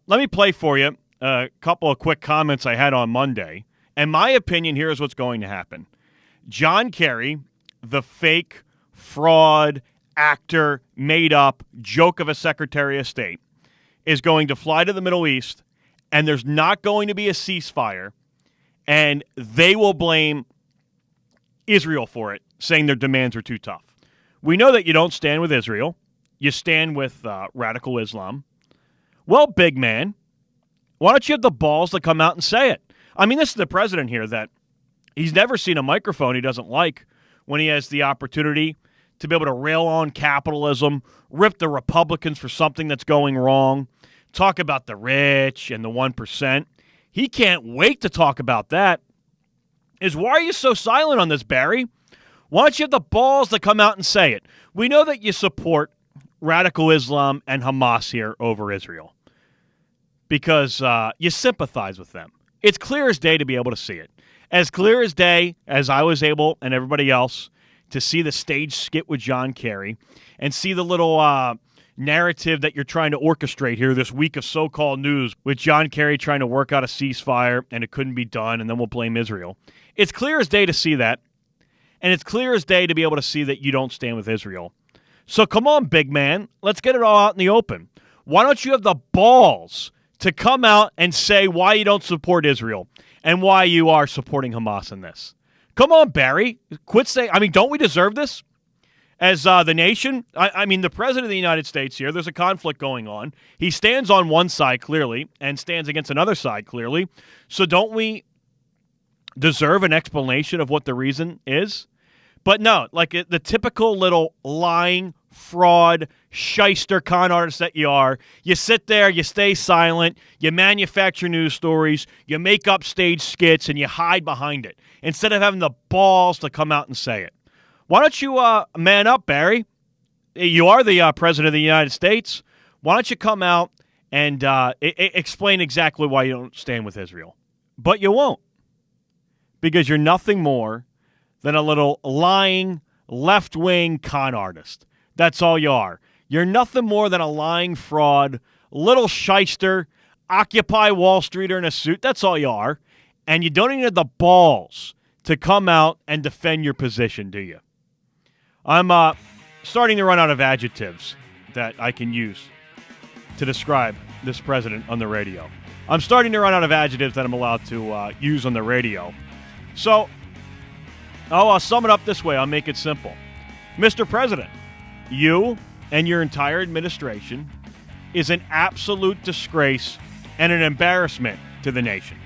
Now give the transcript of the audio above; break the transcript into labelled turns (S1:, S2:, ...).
S1: Let me play for you a couple of quick comments I had on Monday. And my opinion, here is what's going to happen. John Kerry, the fake, fraud, actor, made-up joke of a Secretary of State, is going to fly to the Middle East, and there's not going to be a ceasefire, and they will blame Israel for it, saying their demands are too tough. We know that you don't stand with Israel. You stand with radical Islam. Well, big man, why don't you have the balls to come out and say it? I mean, this is the president here that he's never seen a microphone he doesn't like when he has the opportunity to be able to rail on capitalism, rip the Republicans for something that's going wrong, talk about the rich and the 1%. He can't wait to talk about that. Why are you so silent on this, Barry? Why don't you have the balls to come out and say it? We know that you support radical Islam and Hamas here over Israel because you sympathize with them. It's clear as day to be able to see it. As clear as day as I was able and everybody else to see the stage skit with John Kerry and see the little narrative that you're trying to orchestrate here this week of so-called news with John Kerry trying to work out a ceasefire and it couldn't be done and then we'll blame Israel. It's clear as day to see that, and it's clear as day to be able to see that you don't stand with Israel. So come on, big man. Let's get it all out in the open. Why don't you have the balls to come out and say why you don't support Israel and why you are supporting Hamas in this? Come on, Barry. Quit saying, don't we deserve this? As the nation, the president of the United States here, there's a conflict going on. He stands on one side clearly and stands against another side clearly. So don't we deserve an explanation of what the reason is? But no, the typical little lying, fraud, shyster con artist that you are, you sit there, you stay silent, you manufacture news stories, you make up stage skits, and you hide behind it instead of having the balls to come out and say it. Why don't you man up, Barry? You are the president of the United States. Why don't you come out and explain exactly why you don't stand with Israel? But you won't, because you're nothing more than a little lying, left-wing con artist. That's all you are. You're nothing more than a lying fraud, little shyster, Occupy Wall Streeter in a suit. That's all you are. And you don't even have the balls to come out and defend your position, do you? I'm starting to run out of adjectives that I can use to describe this president on the radio. I'm starting to run out of adjectives that I'm allowed to use on the radio. So I'll sum it up this way. I'll make it simple. Mr. President, you and your entire administration is an absolute disgrace and an embarrassment to the nation.